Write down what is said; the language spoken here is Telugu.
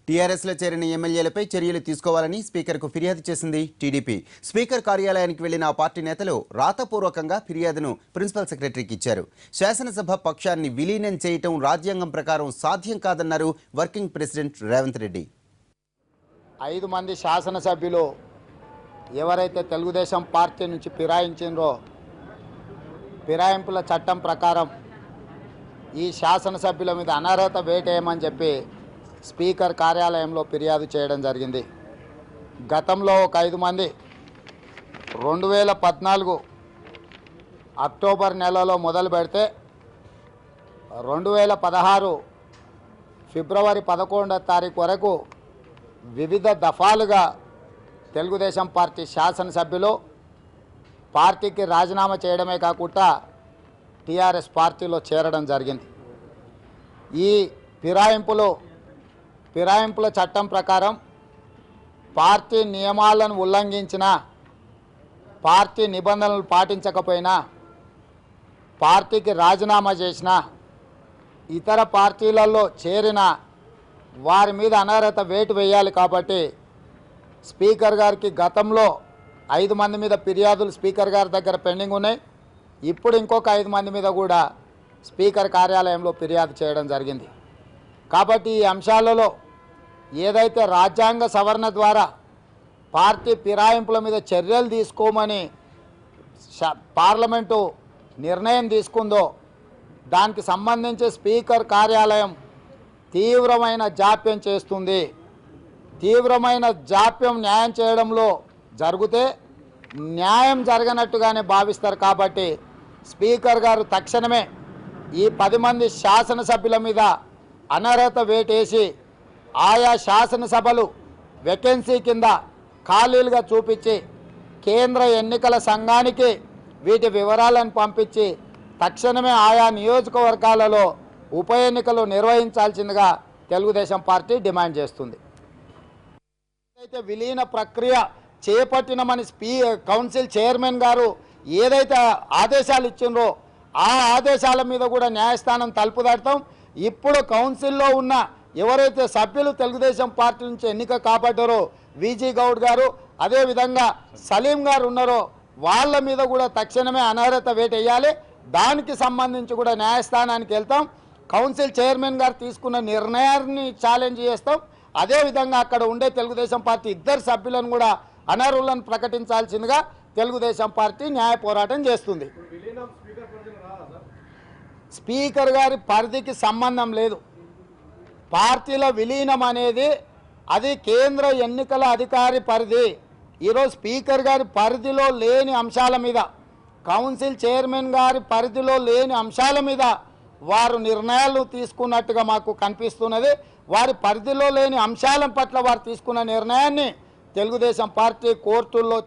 టీఆర్ఎస్లో చేరిన ఎమ్మెల్యేలపై చర్యలు తీసుకోవాలని స్పీకర్కు ఫిర్యాదు చేసింది టీడీపీ. స్పీకర్ కార్యాలయానికి వెళ్లిన ఆ పార్టీ నేతలు రాతపూర్వకంగా ఫిర్యాదును ప్రిన్సిపల్ సెక్రటరీకి ఇచ్చారు. శాసనసభ పక్షాన్ని విలీనం చేయటం రాజ్యాంగం ప్రకారం సాధ్యం కాదన్నారు వర్కింగ్ ప్రెసిడెంట్ రేవంత్ రెడ్డి. 5 మంది శాసనసభ్యులు ఎవరైతే తెలుగుదేశం పార్టీ నుంచి ఫిరాయించారో ఫిరాయింపుల చట్టం ప్రకారం ఈ శాసనసభ్యుల మీద అనర్హత వేటేయమని చెప్పి స్పీకర్ కార్యాలయంలో ఫిర్యాదు చేయడం జరిగింది. గతంలో ఒక 5 మంది 2014 అక్టోబర్ నెలలో మొదలు పెడితే 2016 ఫిబ్రవరి 11వ తారీఖు వరకు వివిధ దఫాలుగా తెలుగుదేశం పార్టీ శాసనసభ్యులు పార్టీకి రాజీనామా చేయడమే కాకుండా టీఆర్ఎస్ పార్టీలో చేరడం జరిగింది. ఈ ఫిరాయింపుల చట్టం ప్రకారం పార్టీ నియమాలను ఉల్లంఘించిన, పార్టీ నిబంధనలు పాటించకపోయినా, పార్టీకి రాజీనామా చేసిన, ఇతర పార్టీలలో చేరిన వారి మీద అనర్హత వేటు వేయాలి. కాబట్టి స్పీకర్ గారికి గతంలో 5 మంది మీద ఫిర్యాదులు స్పీకర్ గారి దగ్గర పెండింగ్ ఉన్నాయి. ఇప్పుడు ఇంకొక 5 మంది మీద కూడా స్పీకర్ కార్యాలయంలో ఫిర్యాదు చేయడం జరిగింది. కాబట్టి ఈ అంశాలలో ఏదైతే రాజ్యాంగ సవరణ ద్వారా పార్టీ ఫిరాయింపుల మీద చర్యలు తీసుకోమని పార్లమెంటు నిర్ణయం తీసుకుందో దానికి సంబంధించి స్పీకర్ కార్యాలయం తీవ్రమైన జాప్యం చేస్తుంది. తీవ్రమైన జాప్యం న్యాయం చేయడంలో జరిగితే న్యాయం జరగనట్టుగానే భావిస్తారు. కాబట్టి స్పీకర్ గారు తక్షణమే ఈ 10 మంది శాసనసభ్యుల మీద అనర్హత వేటేసి ఆయా శాసనసభలు వేకెన్సీ కింద ఖాళీలుగా చూపించి కేంద్ర ఎన్నికల సంఘానికి వీటి వివరాలను పంపించి తక్షణమే ఆయా నియోజకవర్గాలలో ఉప ఎన్నికలు నిర్వహించాల్సిందిగా తెలుగుదేశం పార్టీ డిమాండ్ చేస్తుంది. ఏదైతే విలీన ప్రక్రియ చేపట్టినమని కౌన్సిల్ చైర్మన్ గారు ఏదైతే ఆదేశాలు ఇచ్చిండ్రో ఆ ఆదేశాల మీద కూడా న్యాయస్థానం తలుపు తడతాం. ఇప్పుడు కౌన్సిల్లో ఉన్న ఎవరైతే సభ్యులు తెలుగుదేశం పార్టీ నుంచి ఎన్నిక కాబడ్డారో విజీ గౌడ్ గారు, అదేవిధంగా సలీం గారు ఉన్నారో వాళ్ళ మీద కూడా తక్షణమే అనర్హత వేటేయాలి. దానికి సంబంధించి కూడా న్యాయస్థానానికి వెళ్తాం. కౌన్సిల్ చైర్మన్ గారు తీసుకున్న నిర్ణయాన్ని ఛాలెంజ్ చేస్తాం. అదేవిధంగా అక్కడ ఉండే తెలుగుదేశం పార్టీ 2 సభ్యులను కూడా అనర్హులను ప్రకటించాల్సిందిగా తెలుగుదేశం పార్టీ న్యాయ పోరాటం చేస్తుంది. స్పీకర్ గారి పరిధికి సంబంధం లేదు. పార్టీల విలీనం అనేది అది కేంద్ర ఎన్నికల అధికారి పరిధి. ఈరోజు స్పీకర్ గారి పరిధిలో లేని అంశాల మీద, కౌన్సిల్ చైర్మన్ గారి పరిధిలో లేని అంశాల మీద వారు నిర్ణయాలు తీసుకున్నట్టుగా మాకు కనిపిస్తున్నది. వారి పరిధిలో లేని అంశాల పట్ల వారు తీసుకున్న నిర్ణయాన్ని తెలుగుదేశం పార్టీ కోర్టుల్లో